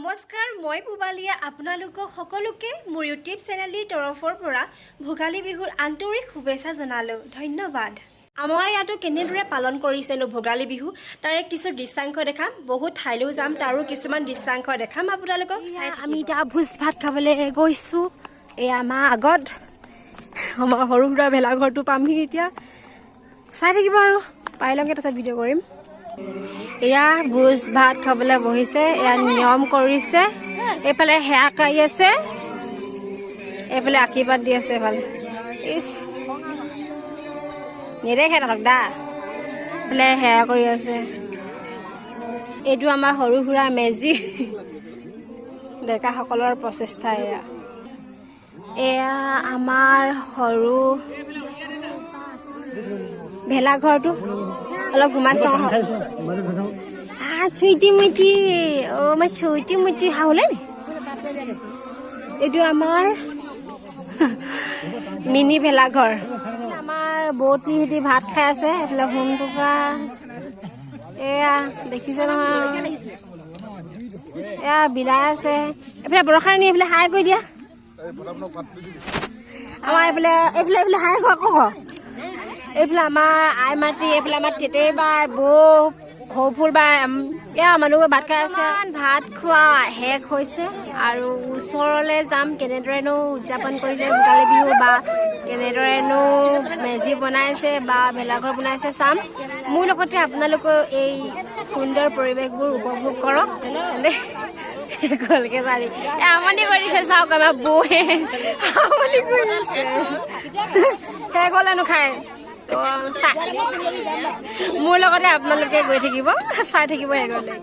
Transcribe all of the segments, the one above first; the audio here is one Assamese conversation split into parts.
নমস্কাৰ মই পুবালিয়া আপোনালোকক সকলোকে মোৰ ইউটিউব চেনেলৰ তৰফৰ পৰা ভোগালী বিহুৰ আন্তৰিক শুভেচ্ছা জনালো ধন্যবাদ আমাৰ ইয়াতো কেনেদৰে পালন কৰিছেনো ভোগালী বিহু তাৰে কিছু দৃশ্যাংশ দেখাম বহুত ঠাইলৈ যাম তাৰো কিছুমান দৃশ্যাংশ দেখাম আপোনালোকক আমি এতিয়া ভোজ ভাত খাবলৈ গৈছো এই আমাৰ আগত আমাৰ সৰু সুৰা ভেলাঘৰটো পামহি এতিয়া চাই থাকিব আৰু পাইলংকে তাৰপিছত ভিডিঅ' কৰিম এয়া ভোজ ভাত খাবলৈ বহিছে এয়া নিয়ম কৰিছে এইফালে হেয়া কাই আছে এইফালে আশীৰ্বাদ দি আছে ভাল ইস নেদেখে তাক দা এইফালে হেয়া কৰি আছে এইটো আমাৰ সৰু সুৰা মেজি ডেকাসকলৰ প্ৰচেষ্টা এয়া এয়া আমাৰ সৰু ভেলাঘৰটো অলপ ঘুমাই চাওঁ চুইটি মুইটি অ' মই চুইটি মুইটি হাওলে নি এইটো আমাৰ মিনি ভেলাঘৰ আমাৰ বৌতি সিহঁতি ভাত খাই আছে এইফালে হোম টুকা এয়া দেখিছে নহয় এয়া বিলাই আছে এইফালে বৰষাৰণী এইফালে হাই কৰি দিয়া আমাৰ এইফালে হাই ক আকৌ এইফালে আমাৰ আই মাতি এইফালে আমাৰ তেতে বাই বৌ সৌফুল বাই এয়া মানুহবোৰে ভাত খাই আছে ভাত খোৱা শেষ হৈছে আৰু ওচৰলৈ যাম কেনেদৰেনো উদযাপন কৰিছে ভোগালী বিহু বা কেনেদৰেনো মেজি বনাইছে বা ভেলাঘৰ বনাইছে চাম মোৰ লগতে আপোনালোকেও এই সুন্দৰ পৰিৱেশবোৰ উপভোগ কৰক গলকে চাৰি আমনি কৰিছে চাওক আমাৰ বৌয়ে আমনি কৰিছে শেষ হ'লেনো খায় মোৰ লগতে আপোনালোকে গৈ থাকিব চাই থাকিব শেষলৈকে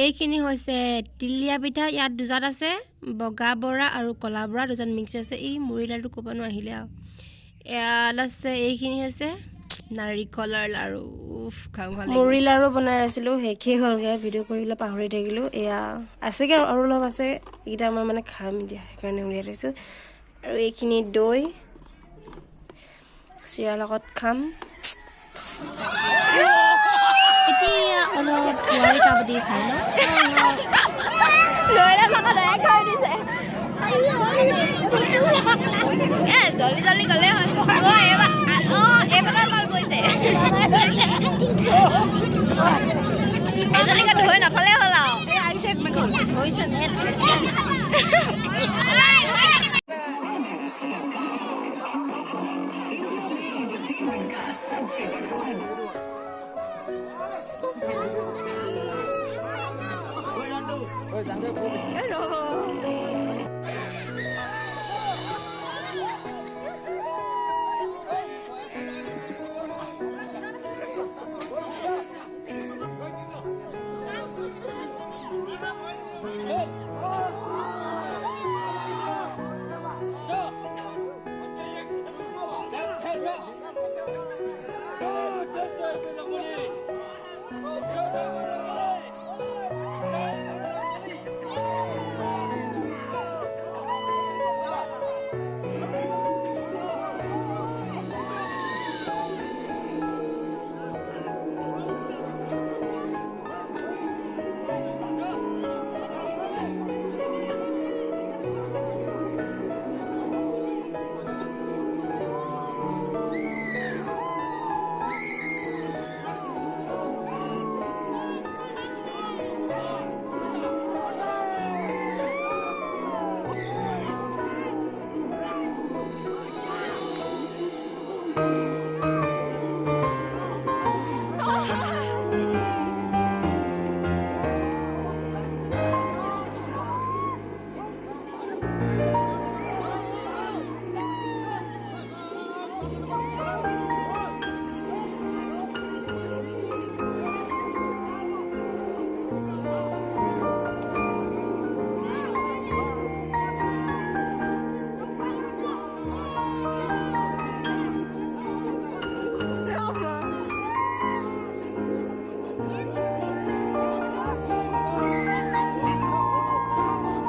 এইখিনি হৈছে তিলীয়া পিঠা ইয়াত দুজাত আছে বগা বৰা আৰু কলা বৰা দুজন মিক্স আছে এই মুড়ি লাডু কোপানো আহিলে আৰু ইয়াত আছে এইখিনি হৈছে নাৰিকলৰ লাড়ু উফ খাম ভাল মুড়ি লাড়ু বনাই আছিলোঁ শেষেই হ'লগৈ ভিডিঅ' কৰিবলৈ পাহৰি থাকিলোঁ এয়া আছেগৈ আৰু অলপ আছে এইকেইটা মই মানে খাম এতিয়া সেইকাৰণে উলিয়াই থৈছোঁ আৰু এইখিনি দৈ চিৰা লগত খাম এতিয়া অলপ পুৱাৰী কাবাডী চাই লওঁ জলদি জলদি গ'লে হ'ল এইবাৰ মাল গৈছে এজনীকে ধৰি নাথলে হ'ল আৰু